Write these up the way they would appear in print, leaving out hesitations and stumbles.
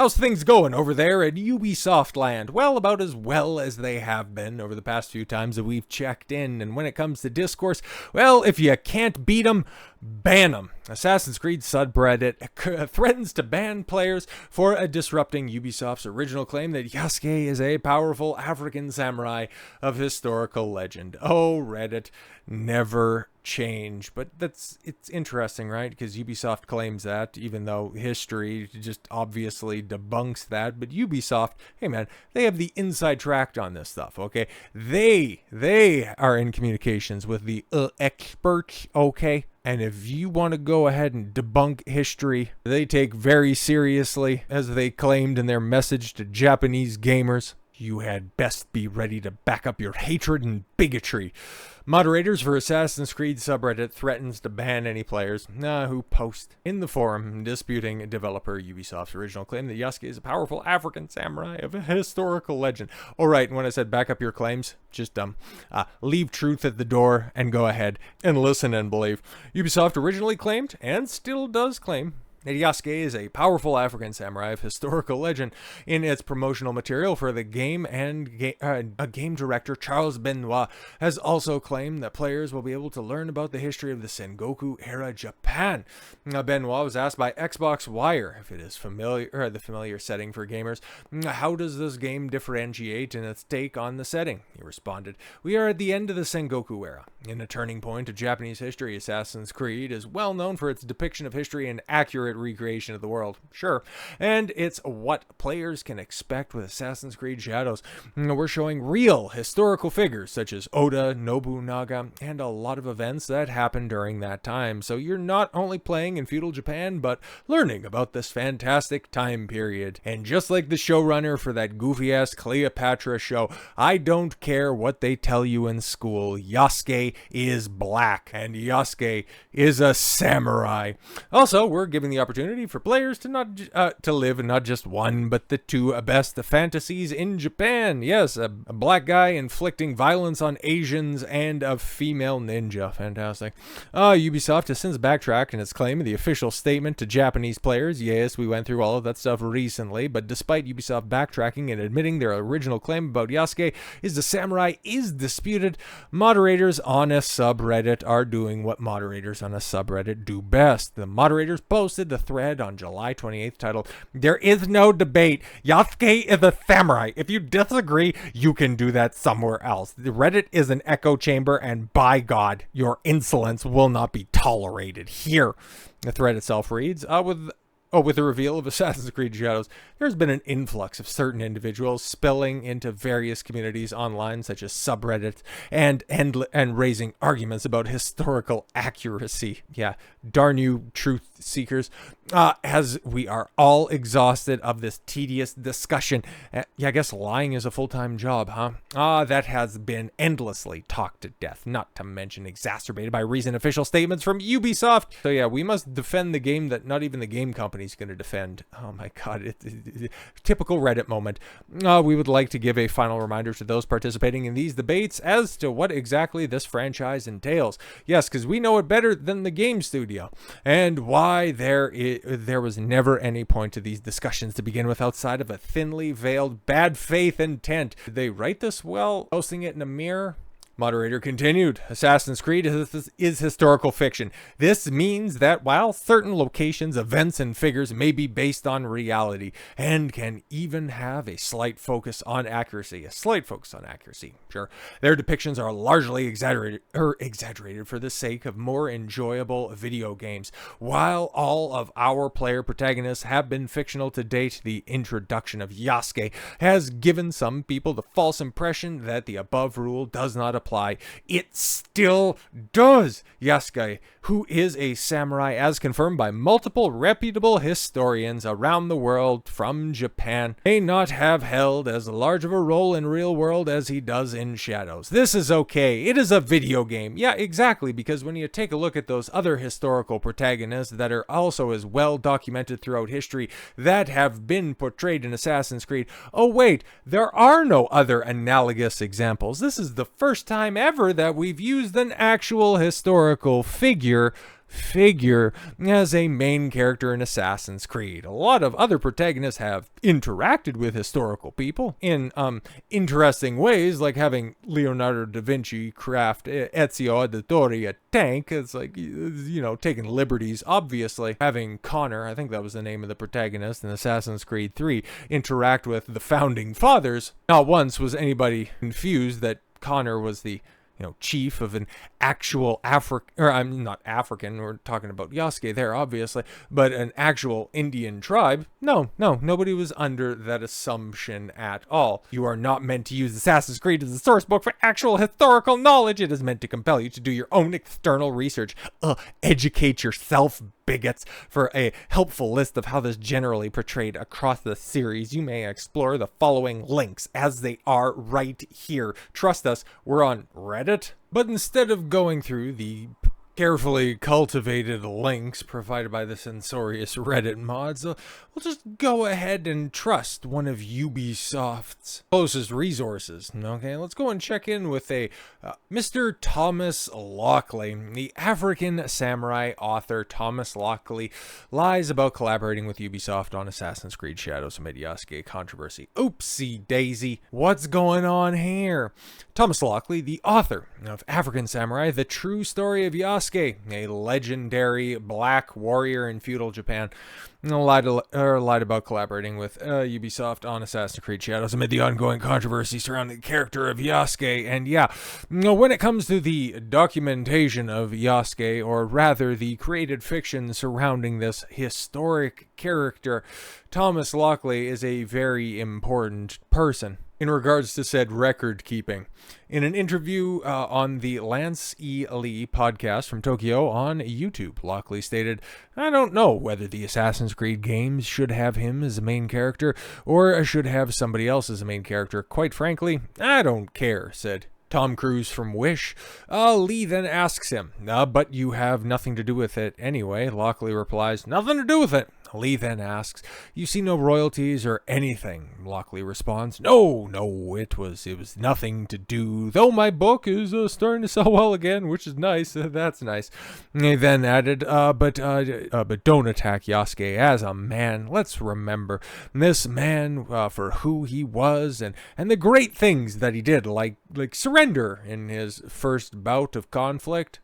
How's things going over there at Ubisoft land? Well, about as well as they have been over the past few times that we've checked in. And when it comes to discourse, well, if you can't beat them, ban them. Assassin's Creed subreddit threatens to ban players for disrupting Ubisoft's original claim that Yasuke is a powerful African samurai of historical legend. Oh, Reddit, never change. But it's interesting, right? Because Ubisoft claims that, even though history just obviously debunks that. But Ubisoft, hey man, they have the inside track on this stuff, okay? They are in communications with the experts, okay? And if you want to go ahead and debunk history, they take very seriously, as they claimed in their message to Japanese gamers. You had best be ready to back up your hatred and bigotry. Moderators for Assassin's Creed subreddit threatens to ban any players who post in the forum disputing developer Ubisoft's original claim that Yasuke is a powerful African samurai of a historical legend. All right, and when I said back up your claims, just leave truth at the door and go ahead and listen and believe. Ubisoft originally claimed, and still does claim, that Yasuke is a powerful African samurai of historical legend. In its promotional material for the game, and game director Charles Benoit has also claimed that players will be able to learn about the history of the Sengoku-era Japan. Benoit was asked by Xbox Wire if it is the familiar setting for gamers. How does this game differentiate in its take on the setting? He responded, "We are at the end of the Sengoku era. In a turning point of Japanese history, Assassin's Creed is well known for its depiction of history and accurate recreation of the world. Sure. And it's what players can expect with Assassin's Creed Shadows. We're showing real historical figures such as Oda, Nobunaga, and a lot of events that happened during that time. So you're not only playing in feudal Japan, but learning about this fantastic time period. And just like the showrunner for that goofy-ass Cleopatra show, I don't care what they tell you in school. Yasuke is black, and Yasuke is a samurai. Also, we're giving the opportunity for players to live not just one, but the two best fantasies in Japan. Yes, a black guy inflicting violence on Asians and a female ninja. Fantastic. Ubisoft has since backtracked in its claim of the official statement to Japanese players. Yes, we went through all of that stuff recently, but despite Ubisoft backtracking and admitting their original claim about Yasuke is the samurai is disputed, moderators on a subreddit are doing what moderators on a subreddit do best. The moderators posted the thread on July 28th titled, "There is no debate. Yasuke is a samurai. If you disagree, you can do that somewhere else. The Reddit is an echo chamber, and by God, your insolence will not be tolerated here." The thread itself reads, with the reveal of Assassin's Creed Shadows, there's been an influx of certain individuals spilling into various communities online, such as subreddits, and raising arguments about historical accuracy. Yeah, darn you, truth seekers. As we are all exhausted of this tedious discussion. Yeah, I guess lying is a full-time job, huh? That has been endlessly talked to death, not to mention exacerbated by recent official statements from Ubisoft. So yeah, we must defend the game that not even the game company's going to defend. Oh my God, typical Reddit moment. We would like to give a final reminder to those participating in these debates as to what exactly this franchise entails. Yes, because we know it better than the game studio, and why there was never any point to these discussions to begin with outside of a thinly veiled bad faith intent. Did they write this well, posting it in a mirror? Moderator continued, Assassin's Creed is historical fiction. This means that while certain locations, events, and figures may be based on reality and can even have a slight focus on accuracy, sure, their depictions are largely exaggerated for the sake of more enjoyable video games. While all of our player protagonists have been fictional to date, the introduction of Yasuke has given some people the false impression that the above rule does not apply. It still does. Yasuke, who is a samurai as confirmed by multiple reputable historians around the world from Japan, may not have held as large of a role in real world as he does in Shadows. This is okay. It is a video game. Yeah, exactly, because when you take a look at those other historical protagonists that are also as well documented throughout history that have been portrayed in Assassin's Creed, oh wait, there are no other analogous examples. This is the first time ever that we've used an actual historical figure figure as a main character in Assassin's Creed. A lot of other protagonists have interacted with historical people in interesting ways, like having Leonardo da Vinci craft Ezio Auditore a tank. It's like, taking liberties, obviously. Having Connor, I think that was the name of the protagonist in Assassin's Creed 3, interact with the founding fathers. Not once was anybody confused that Connor was the chief of an actual I'm not African, we're talking about Yasuke there, obviously, but an actual Indian tribe. No, nobody was under that assumption at all. You are not meant to use Assassin's Creed as a source book for actual historical knowledge. It is meant to compel you to do your own external research. Educate yourself, bigots. For a helpful list of how this generally portrayed across the series, you may explore the following links as they are right here. Trust us, we're on Reddit. But instead of going through the carefully cultivated links provided by the censorious Reddit mods, we'll just go ahead and trust one of Ubisoft's closest resources. Okay, let's go and check in with a Mr. Thomas Lockley. The African samurai author Thomas Lockley lies about collaborating with Ubisoft on Assassin's Creed Shadows amid Yasuke controversy. Oopsie daisy, what's going on here? Thomas Lockley, the author of African Samurai, The True Story of Yasuke, a legendary black warrior in feudal Japan, lied about collaborating with Ubisoft on Assassin's Creed Shadows amid the ongoing controversy surrounding the character of Yasuke. And when it comes to the documentation of Yasuke, or rather the created fiction surrounding this historic character, Thomas Lockley is a very important person in regards to said record keeping. In an interview on the Lance E. Lee podcast from Tokyo on YouTube, Lockley stated, "I don't know whether the Assassin's Creed games should have him as a main character or should have somebody else as a main character. Quite frankly, I don't care," said Tom Cruise from Wish. Lee then asks him, "But you have nothing to do with it anyway." Lockley replies, "Nothing to do with it." Lee then asks, "You see no royalties or anything?" Lockley responds, No, it was nothing to do, though my book is starting to sell well again, which is nice. That's nice." He then added, but don't attack Yasuke as a man. Let's remember this man for who he was and the great things that he did, like surrender in his first bout of conflict.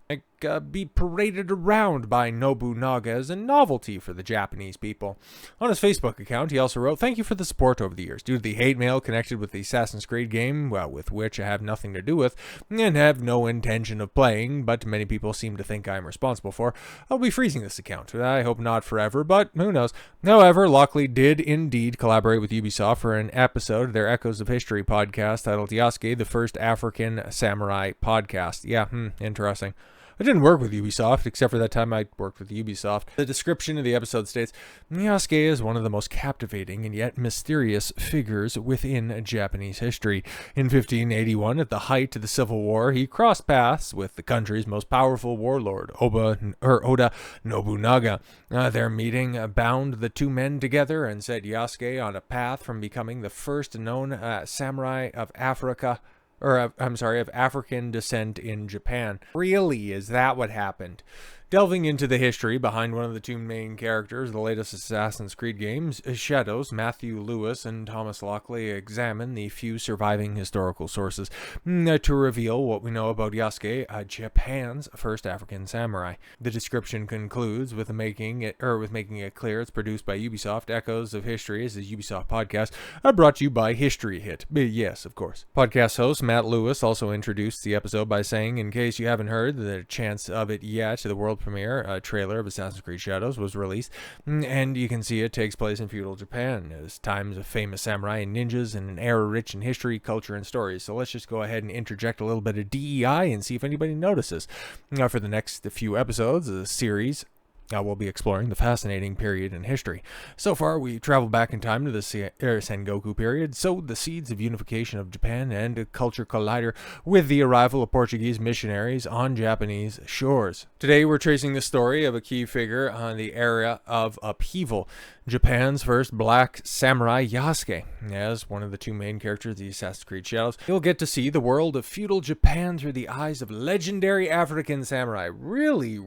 Be paraded around by Nobunaga as a novelty for the Japanese people. On his Facebook account, he also wrote, "Thank you for the support over the years. Due to the hate mail connected with the Assassin's Creed game, with which I have nothing to do with, and have no intention of playing, but many people seem to think I am responsible for, I'll be freezing this account. I hope not forever, but who knows." However, Lockley did indeed collaborate with Ubisoft for an episode of their Echoes of History podcast titled Yasuke, the First African Samurai Podcast. Interesting. I didn't work with Ubisoft, except for that time I worked with Ubisoft. The description of the episode states, "Yasuke is one of the most captivating and yet mysterious figures within Japanese history. In 1581, at the height of the Civil War, he crossed paths with the country's most powerful warlord, Oda Nobunaga. Their meeting bound the two men together and set Yasuke on a path from becoming the first known samurai of Africa, of African descent in Japan." Really? Is that what happened? Delving into the history behind one of the two main characters of the latest Assassin's Creed games, Shadows, Matthew Lewis and Thomas Lockley examine the few surviving historical sources to reveal what we know about Yasuke, Japan's first African samurai. The description concludes with making it clear it's produced by Ubisoft. Echoes of History is a Ubisoft podcast brought to you by History Hit. Yes, of course. Podcast host Matt Lewis also introduced the episode by saying, "In case you haven't heard the chance of it yet, the world premiere trailer of Assassin's Creed Shadows was released, and you can see it takes place in feudal Japan as times of famous samurai and ninjas in an era rich in history, culture, and stories." So let's just go ahead and interject a little bit of DEI and see if anybody notices. For the next few episodes of the series, We'll be exploring the fascinating period in history. So far, we traveled back in time to the Sengoku period, sowed the seeds of unification of Japan and a culture collider with the arrival of Portuguese missionaries on Japanese shores. Today, we're tracing the story of a key figure on the era of upheaval, Japan's first black samurai Yasuke. As one of the two main characters of the Assassin's Creed Shadows, you'll get to see the world of feudal Japan through the eyes of legendary African samurai. Really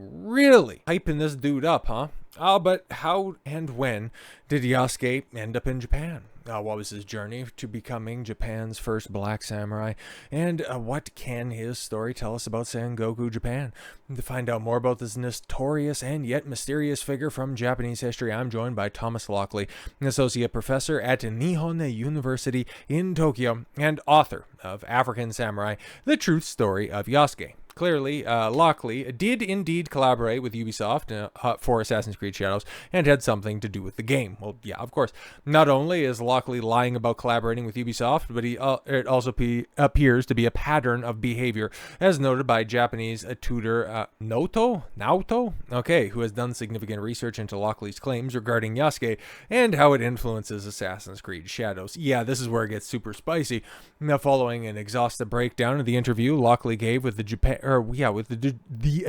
hyping this dude up, huh? But how and when did Yasuke end up in Japan? What was his journey to becoming Japan's first black samurai? And what can his story tell us about Sengoku, Japan? To find out more about this notorious and yet mysterious figure from Japanese history, I'm joined by Thomas Lockley, an associate professor at Nihon University in Tokyo and author of African Samurai, The Truth Story of Yasuke. Clearly, Lockley did indeed collaborate with Ubisoft for Assassin's Creed Shadows and had something to do with the game. Well, yeah, of course. Not only is Lockley lying about collaborating with Ubisoft, but it also appears to be a pattern of behavior, as noted by Japanese tutor Naoto? Okay, who has done significant research into Lockley's claims regarding Yasuke and how it influences Assassin's Creed Shadows. Yeah, this is where it gets super spicy. Now, following an exhaustive breakdown of the interview Lockley gave with the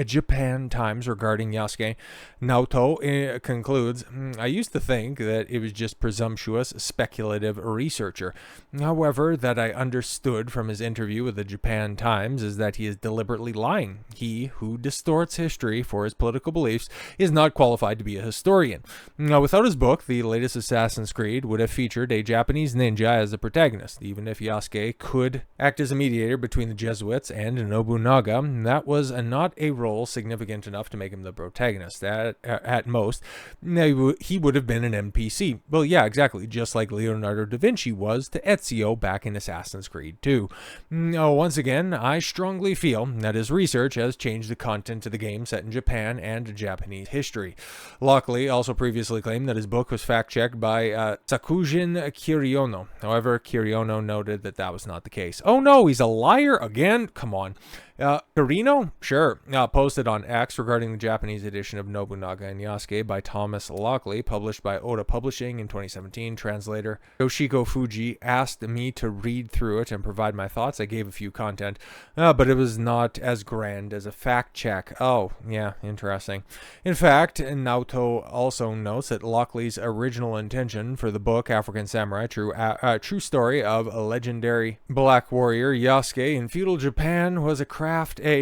Japan Times regarding Yasuke, Naoto concludes, I used to think that it was just presumptuous, speculative researcher. However, that I understood from his interview with the Japan Times is that he is deliberately lying. He who distorts history for his political beliefs is not qualified to be a historian. Now, without his book, the latest Assassin's Creed would have featured a Japanese ninja as the protagonist. Even if Yasuke could act as a mediator between the Jesuits and Nobunaga, that was not a role significant enough to make him the protagonist. At most, he would have been an NPC. Well, yeah, exactly, just like Leonardo da Vinci was to Ezio back in Assassin's Creed 2. Once again, I strongly feel that his research has changed the content of the game set in Japan and Japanese history. Lockley also previously claimed that his book was fact-checked by Sakujin Kiriono. However, Kiriono noted that that was not the case. Oh no, he's a liar again? Come on. Kirino? Sure. Posted on X regarding the Japanese edition of Nobunaga and Yasuke by Thomas Lockley, published by Oda Publishing in 2017. Translator Yoshiko Fuji asked me to read through it and provide my thoughts. I gave a few content, but it was not as grand as a fact check. Oh, yeah, interesting. In fact, Naoto also notes that Lockley's original intention for the book African Samurai, True Story of a Legendary Black Warrior Yasuke in Feudal Japan, was a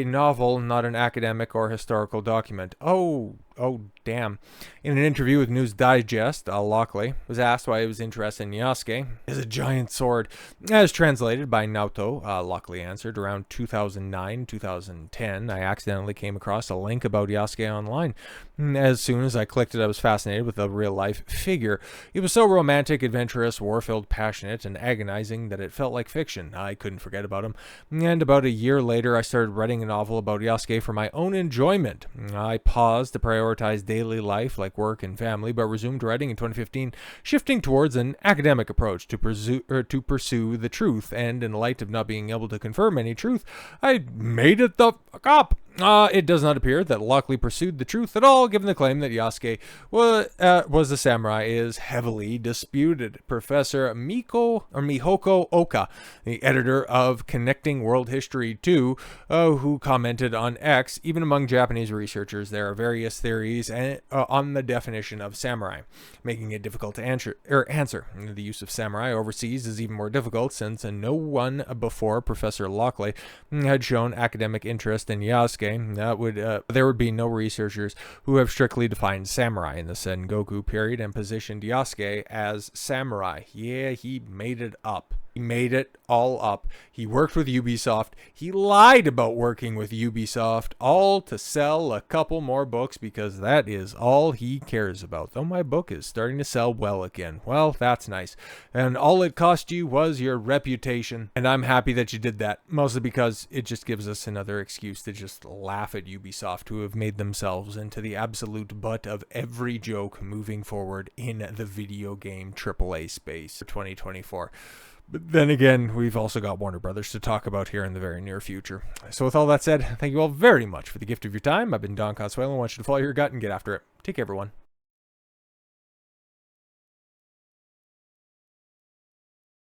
novel, not an academic or historical document. Oh, damn. In an interview with News Digest, Lockley was asked why he was interested in Yasuke as a giant sword. As translated by Naoto, Lockley answered, around 2009-2010, I accidentally came across a link about Yasuke online. As soon as I clicked it, I was fascinated with the real-life figure. It was so romantic, adventurous, war-filled, passionate, and agonizing that it felt like fiction. I couldn't forget about him. And about a year later, I started writing a novel about Yasuke for my own enjoyment. I paused to prioritize daily life like work and family, but resumed writing in 2015, shifting towards an academic approach to pursue the truth. And in light of not being able to confirm any truth, I made it the fuck up. It does not appear that Lockley pursued the truth at all, given the claim that Yasuke was a samurai is heavily disputed. Professor Mihoko Oka, the editor of Connecting World History 2, who commented on X, even among Japanese researchers, there are various theories on the definition of samurai, making it difficult to answer. The use of samurai overseas is even more difficult since no one before Professor Lockley had shown academic interest in Yasuke. There would be no researchers who have strictly defined samurai in the Sengoku period and positioned Yasuke as samurai. Yeah, he made it up. He made it all up. He worked with Ubisoft. He lied about working with Ubisoft, all to sell a couple more books because that is all he cares about. Though my book is starting to sell well again. Well, that's nice. And all it cost you was your reputation. And I'm happy that you did that, mostly because it just gives us another excuse to just laugh at Ubisoft, who have made themselves into the absolute butt of every joke moving forward in the video game AAA space for 2024. But then again, we've also got Warner Brothers to talk about here in the very near future. So with all that said, thank you all very much for the gift of your time. I've been Don Consuelo. I want you to follow your gut and get after it. Take care, everyone.